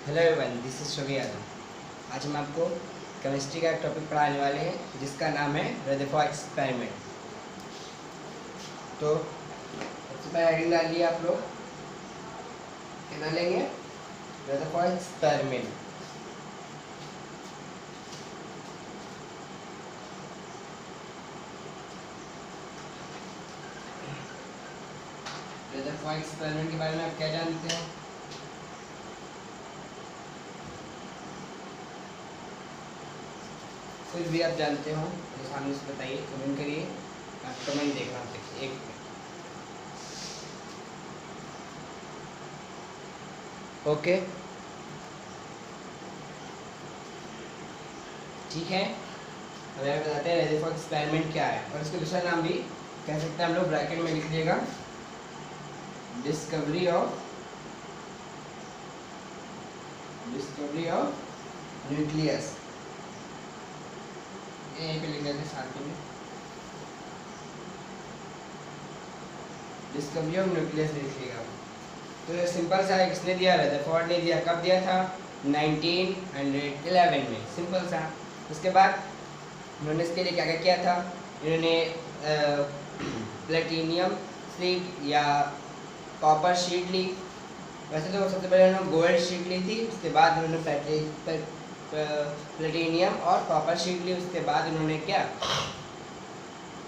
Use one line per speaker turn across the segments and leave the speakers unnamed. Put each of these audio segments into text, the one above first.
Hello everyone, this is शोभी Yadav. आज हम आपको केमिस्ट्री का एक टॉपिक पढ़ाने वाले हैं जिसका नाम है रदरफोर्ड एक्सपेरिमेंट। तो सबसे पहले हेडिंग डाल लिया आप लोग, क्या डालेंगे? Rutherford experiment. रदरफोर्ड एक्सपेरिमेंट के बारे में आप क्या जानते हैं? कुछ भी आप जानते हो तो सामने से बताइए, कमेंट करिए। आप कमेंट देखना देखिए एक ओके, ठीक है। हमें बताते हैं रदरफोर्ड एक्सपेरिमेंट क्या है, और इसका दूसरा नाम भी कह सकते हैं हम लोग, ब्रैकेट में लिख दिएगा, डिस्कवरी ऑफ न्यूक्लियस। यहीं पे लिख देते साथ में, डिस्कवरी ऑफ न्यूक्लियस लिखिएगा। तो ये सिंपल सा है, किसने दिया? रदरफोर्ड ने दिया। कब दिया था? 1911 में, सिंपल सा। उसके बाद उन्होंने इसके लिए क्या क्या किया था? इन्होंने प्लेटिनियम शीट या कॉपर शीट ली। वैसे तो सबसे पहले उन्होंने गोल्ड शीट ली थी, उसके बाद उन्होंने प्लेटिनियम और कॉपर शीट ली। उसके बाद उन्होंने क्या,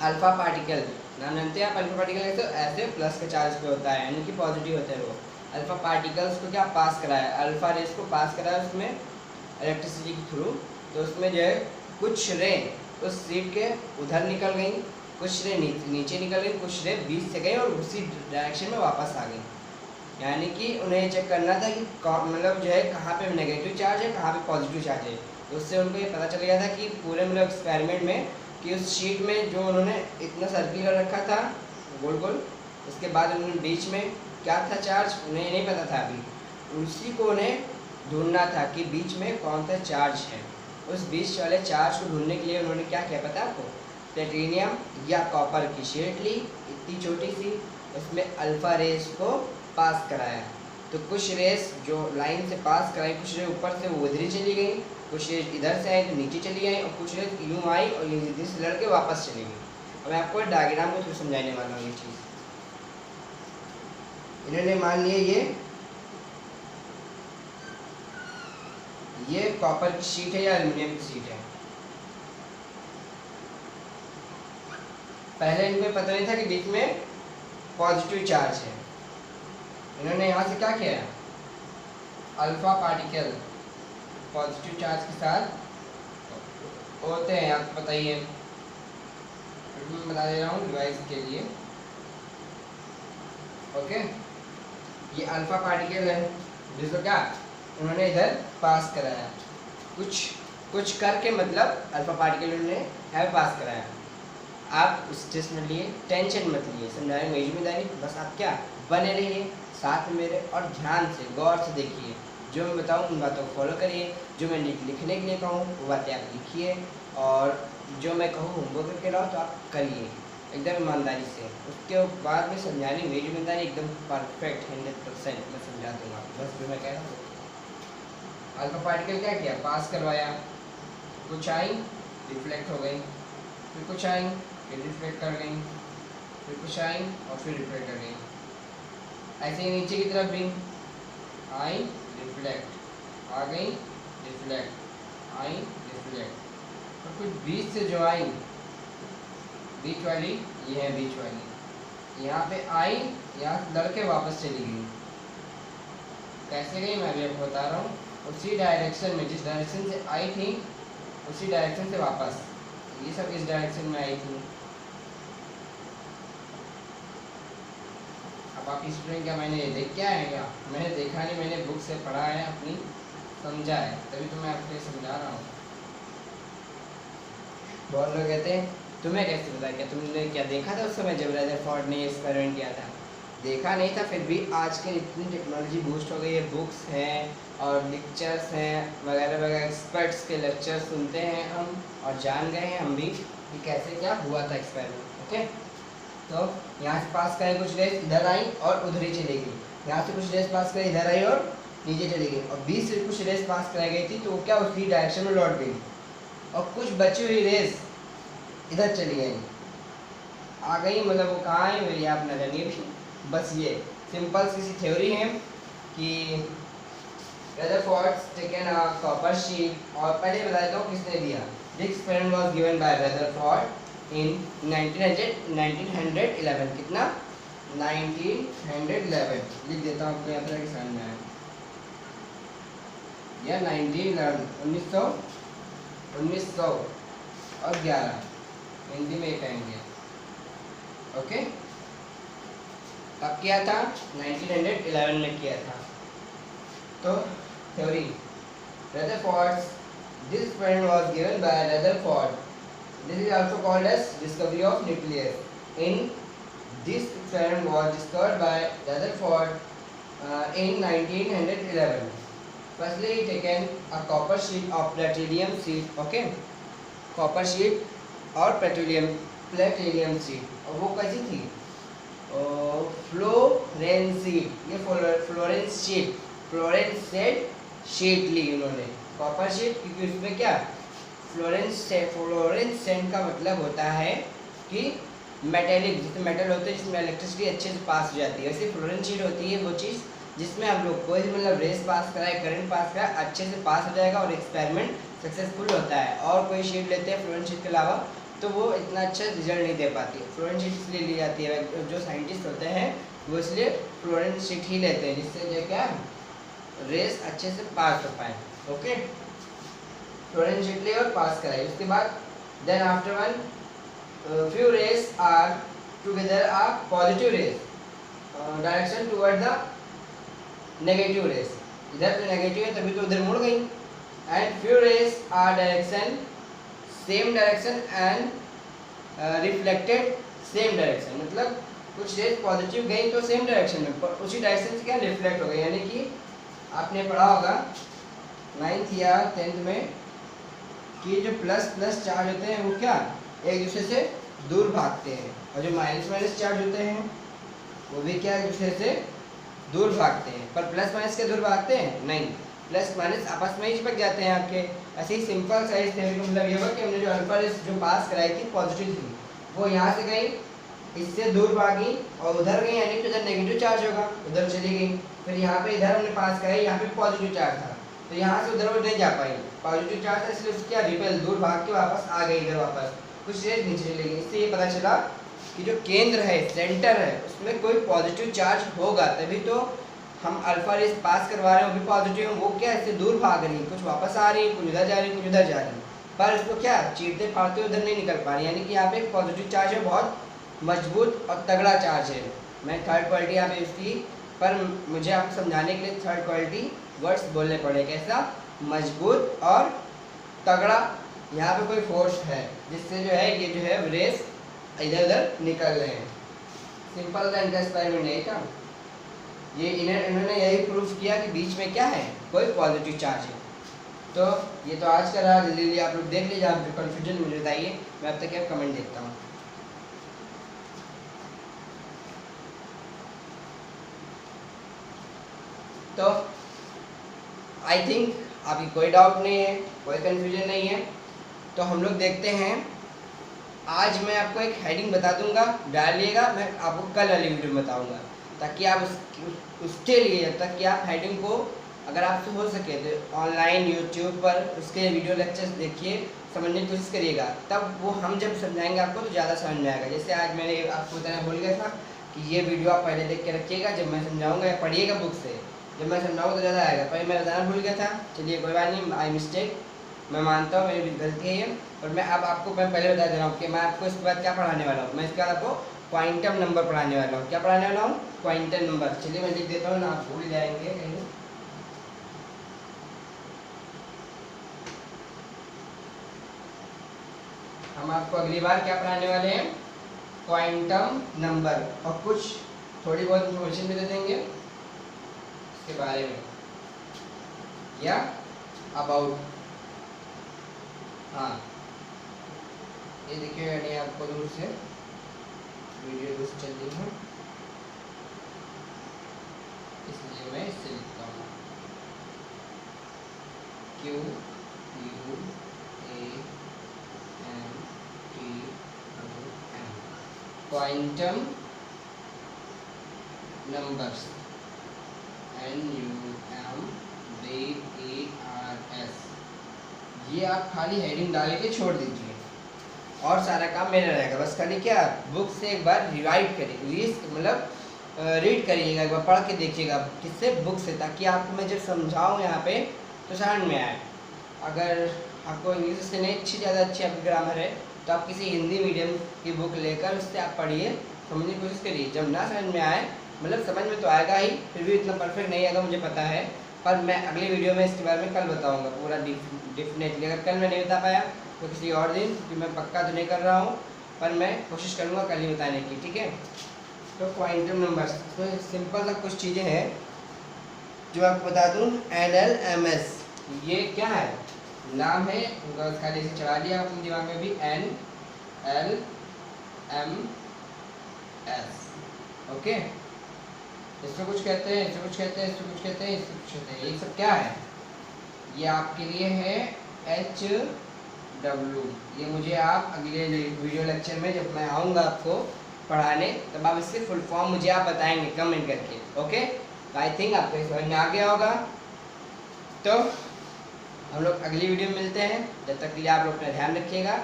अल्फा पार्टिकल, नाम जानते हैं आप? अल्फा पार्टिकल तो ऐसे प्लस के चार्ज पे होता है, यानी कि पॉजिटिव होते हैं वो। अल्फा पार्टिकल्स को क्या पास कराया, अल्फा रेस को पास कराया उसमें इलेक्ट्रिसिटी के थ्रू। तो उसमें जो है कुछ रे उस शीट के उधर निकल गई, कुछ रे नीचे निकल गई, कुछ रे बीच से गई और उसी डायरेक्शन में वापस आ गई। यानी कि उन्हें चेक करना था कि मतलब जो है कहाँ पे नेगेटिव चार्ज है, कहाँ पे पॉजिटिव चार्ज है। तो उससे उनको ये पता चल गया था कि पूरे मतलब एक्सपेरिमेंट में कि उस शीट में जो उन्होंने इतना सर्किल कर रखा था गोल गोल, उसके बाद उन्होंने बीच में क्या था चार्ज, उन्हें नहीं पता था अभी। उसी को उन्हें ढूंढना था कि बीच में कौन सा चार्ज है। उस बीच वाले चार्ज को ढूंढने के लिए उन्होंने क्या किया पता है आपको? प्लेटिनियम या कॉपर की शीट ली, इतनी छोटी सी, उसमें अल्फा रेस को पास कराया। तो कुछ रेस जो लाइन से पास कराई, कुछ रेस ऊपर से वो उधर चली गई, कुछ रेस इधर से आई तो नीचे चली गई, और कुछ रेस यूँ आई और इधर से लड़के वापस चली गई। अब मैं आपको डायग्राम को थोड़ा समझाने वाला हूँ ये चीज़। इन्होंने मान लिया ये कॉपर की शीट है या एल्युमिनियम की शीट है। पहले इनको पता नहीं था कि बीच में पॉजिटिव चार्ज है। इन्होंने यहाँ से क्या किया, अल्फा पार्टिकल पॉजिटिव चार्ज के साथ होते हैं, आपको बताइए, मैं बता दे रहा हूँ डिवाइस के लिए। ओके, ये अल्फा पार्टिकल है जिसको क्या उन्होंने इधर पास कराया, कुछ करके, मतलब अल्फा पार्टिकल उन्होंने है पास कराया। आप उस टेस्ट में लिए, टेंशन मत लिए, समझाने में जिम्मेदारी, बस आप क्या बने रहिए साथ में मेरे, और ध्यान से गौर से देखिए। जो मैं बताऊँ उन बातों को फॉलो करिए, जो मैं लिखने के लिए कहूँ वो बातें आप लिखिए, और जो मैं कहूँ होमवर्क करके लाओ तो आप करिए एकदम ईमानदारी से। उसके बाद में समझाने में मेरी जिम्मेदारी एकदम परफेक्ट 100% मैं समझा दूँगा। बस जो मैं कह रहा हूँ, अल्फा पार्टिकल क्या किया, पास करवाया, कुछ आई रिफ्लेक्ट हो गई, फिर कुछ आई फिर रिफ्लेक्ट कर गई, फिर कुछ आई और फिर रिफ्लेक्ट कर गई। ऐसे ही नीचे की तरफ भी आई रिफ्लेक्ट, आ गई रिफ्लेक्ट, आई रिफ्लेक्ट, और कुछ बीच से जो आई, बीच वाली ये है, बीच वाली यहाँ पे आई, यहाँ लड़के वापस चली गई। कैसे गई मैं अभी आपको बता रहा हूँ, उसी डायरेक्शन में, जिस डायरेक्शन से आई थी उसी डायरेक्शन से वापस, ये सब इस डायरेक्शन में आई थी। अब आप स्टूडेंट, क्या मैंने देख के आया है? क्या मैंने देखा नहीं, मैंने बुक से पढ़ा है, अपनी समझा है, तभी तो मैं आपको समझा रहा हूँ। बहुत लोग कहते हैं तुम्हें कैसे पता, क्या तुमने क्या देखा था उस समय जब रदरफोर्ड ने एक्सपेरिमेंट किया था? देखा नहीं था, फिर भी आजकल इतनी टेक्नोलॉजी बूस्ट हो गई है, बुक्स हैं और लेक्चर्स हैं वगैरह वगैरह, एक्सपर्ट्स के लेक्चर सुनते हैं हम, और जान गए हैं हम भी कि कैसे क्या हुआ था एक्सपेरिमेंट। ओके, तो यहाँ से पास करें, कुछ रेस इधर आई और उधर ही चली गई, यहाँ से कुछ रेस पास करें, इधर आई और नीचे चली गई, और बीच से कुछ रेस पास कराई गई थी तो वो क्या उसी डायरेक्शन में लौट गई, और कुछ बची हुई रेस इधर चली गई, आ गई, मतलब वो कहाँ है मेरी आप न जानिए भी। बस ये सिंपल सी थ्योरी है कि Rutherford taken a copper sheet, और पहले बता देता हूँ किसने दिया। This experiment was given by Rutherford in 1911। कितना? 1911 लिख देता हूँ आपको यहाँ पर समझ में आए, या 1911 1911 हिंदी में कहेंगे। ओके, कब किया था? 1911 में किया था। तो theory Rutherford's this experiment was given by Rutherford. This is also called as discovery of nucleus. In this experiment was discovered by Rutherford in 1911. Firstly, he taken a copper sheet of platinum sheet. Okay, copper sheet और platinum sheet, और वो कैसी थी? फ्लोरेंसीट, ये फ्लोरेंसेंट sheet ली उन्होंने, copper sheet, क्योंकि उसमें क्या फ्लोरेंसेंट का मतलब होता है कि मेटेलिक, जिसमें मेटल होते हैं जिसमें इलेक्ट्रिसिटी अच्छे से पास हो जाती है, वैसे फ्लोरेंस शीट होती है वो चीज़ जिसमें हम लोग कोई मतलब रेस पास कराए, करंट पास कराए, अच्छे से पास हो जाएगा और एक्सपेरिमेंट सक्सेसफुल होता है। और कोई शीट लेते हैं फ्लोरेंस शीट के अलावा तो वो इतना अच्छा रिजल्ट नहीं दे पाती है। फ्लोरेंस शीट इसलिए ली जाती है, जो साइंटिस्ट होते हैं वो इसलिए फ्लोरेंस शीट ही लेते हैं, जिससे जो क्या रेस अच्छे से पास हो पाए। ओके, फ्लोरेंस शीट ले और पास कराई। उसके बाद then after one few rays are together a positive rays direction toward the negative rays, इधर तो नेगेटिव है तभी तो उधर मुड़ गई, and few rays are direction same direction and reflected same direction, मतलब कुछ रेस पॉजिटिव गई तो सेम डायरेक्शन में, पर उसी डायरेक्शन से क्या रिफ्लेक्ट हो गई। यानी कि आपने पढ़ा होगा 9th या 10th में कि जो प्लस प्लस चार्ज होते हैं वो क्या एक दूसरे से दूर भागते हैं, और जो माइनस माइनस चार्ज होते हैं वो भी क्या एक दूसरे से दूर भागते हैं। पर प्लस माइनस के दूर भागते हैं नहीं, प्लस माइनस आपस में ही चिपक जाते हैं आपके। ऐसे ही सिंपल साइज थ्योरी का मतलब ये होगा कि हमने जो अल्फा रेस जो पास कराई थी पॉजिटिव थी, वो यहाँ से गई, इससे दूर भागी और उधर गई, यानी कि उधर नेगेटिव चार्ज होगा, उधर चली गई। फिर यहाँ पे इधर हमने पास कराई, यहाँ पे पॉजिटिव चार्ज था तो यहाँ से उधर वो नहीं जा पाई, पॉजिटिव चार्ज था इसलिए उसकी क्या रिपेल दूर भाग के वापस आ गई इधर, वापस कुछ रेस नीचे चली गई। इससे ये पता चला कि जो केंद्र है, सेंटर है, उसमें कोई पॉजिटिव चार्ज होगा, तभी तो हम अल्फा रेस पास करवा रहे हैं, वो भी पॉजिटिव है, वो क्या इससे दूर भाग रही है, कुछ वापस आ रही है, कुछ उधर जा रही है, कुछ उधर जा रही है, पर उसको क्या चीरते फाड़ते उधर नहीं निकल पा रही। यानी कि यहाँ पे पॉजिटिव चार्ज है, बहुत मजबूत और तगड़ा चार्ज है। मैं थर्ड क्वालिटी यहाँ पे उसकी, पर मुझे आपको समझाने के लिए थर्ड क्वालिटी वर्ड्स बोलने पड़े, कैसा मजबूत और तगड़ा। यहाँ पे कोई फोर्स है जिससे जो है ये जो है रेस इधर उधर निकल रहे हैं। सिंपल सा इनका एक्सपेरिमेंट नहीं था ये, इन्होंने यही प्रूफ किया कि बीच में क्या है कोई पॉजिटिव चार्ज है। तो ये तो आज का रहा, जल्दी जल्दी आप लोग देख लीजिए, आप जो कन्फ्यूजन मुझे बताइए, मैं अब तक क्या कमेंट देखता हूँ। तो आई थिंक अभी कोई डाउट नहीं है, कोई कन्फ्यूजन नहीं है। तो हम लोग देखते हैं, आज मैं आपको एक हेडिंग बता दूंगा, डालिएगा, मैं आपको कल वाली वीडियो में बताऊंगा, ताकि आप उसके लिए जब तक कि आप हेडिंग को अगर आपसे हो सके तो ऑनलाइन यूट्यूब पर उसके वीडियो लेक्चर्स देखिए, समझने की कोशिश करिएगा, तब वो हम जब समझाएंगे आपको तो ज़्यादा समझ में आएगा। जैसे आज मैंने आपको बताना भूल गया था कि ये वीडियो आप पहले देख के रखिएगा, जब मैं समझाऊँगा या पढ़िएगा बुक से, जब मैं समझाऊँगा तो ज़्यादा आएगा। पहले मैं बताना भूल गया था, चलिए कोई बात नहीं, आई मिस्टेक, मैं मानता हूँ मेरी गलती है ये। और मैं अब आपको मैं पहले बता दे रहा हूँ कि मैं आपको इसके बाद क्या पढ़ाने वाला हूँ। मैं इसके बाद आपको क्वांटम नंबर पढ़ाने वाला हूँ। क्या पढ़ाने वाला हूँ? Quantum number. चलिए मैं लिख देता हूँ ना, आप भूल जाएंगे कहीं। हम आपको अगली बार क्या पढ़ाने वाले हैं? क्वांटम नंबर, और कुछ थोड़ी बहुत इन्फॉर्मेशन भी दे देंगे इसके बारे में, या अबाउट। हाँ ये देखिए, यानी आपको दूर से वीडियो दूर चल रही है, इसलिए मैं इससे लिखता हूँ। Quantum numbers, NUMBERS। ये आप खाली हेडिंग डाल के छोड़ दीजिए और सारा काम मेरा रहेगा। बस खाली क्या बुक से एक बार रिवाइड करिए, मतलब रीड करिएगा, एक बार पढ़ के देखिएगा। किससे? बुक से, ताकि आपको मैं जब समझाऊँ यहाँ पे तो समझ में आए। अगर आपको इंग्लिश से नहीं ज़्यादा अच्छी आपकी ग्रामर है तो आप किसी हिंदी मीडियम की बुक लेकर उससे आप पढ़िए, समझने की कोशिश करिए। जब ना समझ में आए, मतलब समझ में तो आएगा ही, फिर भी इतना परफेक्ट नहीं आएगा मुझे पता है, पर मैं अगली वीडियो में इसके बारे में कल बताऊंगा पूरा डेफिनेटली। अगर कल मैं नहीं बता पाया तो किसी और दिन, कि मैं पक्का तो नहीं कर रहा हूँ, पर मैं कोशिश करूँगा कल ही बताने की, ठीक है। तो क्वांटम नंबर्स, तो सिंपल सा कुछ चीज़ें हैं जो आपको बता दूँ। NLMS, ये क्या है? नाम है, खाली से चढ़ा दिया अपने दिमाग में भी, NLMS, ओके। इसको कुछ कहते हैं, इसको कुछ कहते हैं, इसको कुछ कहते हैं, इसको कुछ कहते हैं। ये सब क्या है? ये आपके लिए है HW। ये मुझे आप अगले वीडियो लेक्चर में जब मैं आऊँगा आपको पढ़ाने, तब आप इसके फुल फॉर्म मुझे आप बताएंगे कमेंट करके, ओके। तो आई थिंक आपको समझ में आ गया होगा। तो हम लोग अगली वीडियो में मिलते हैं, जब तक के लिए आप लोग अपना ध्यान रखिएगा।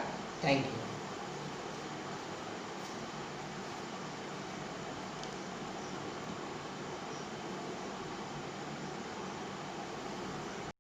Thank you.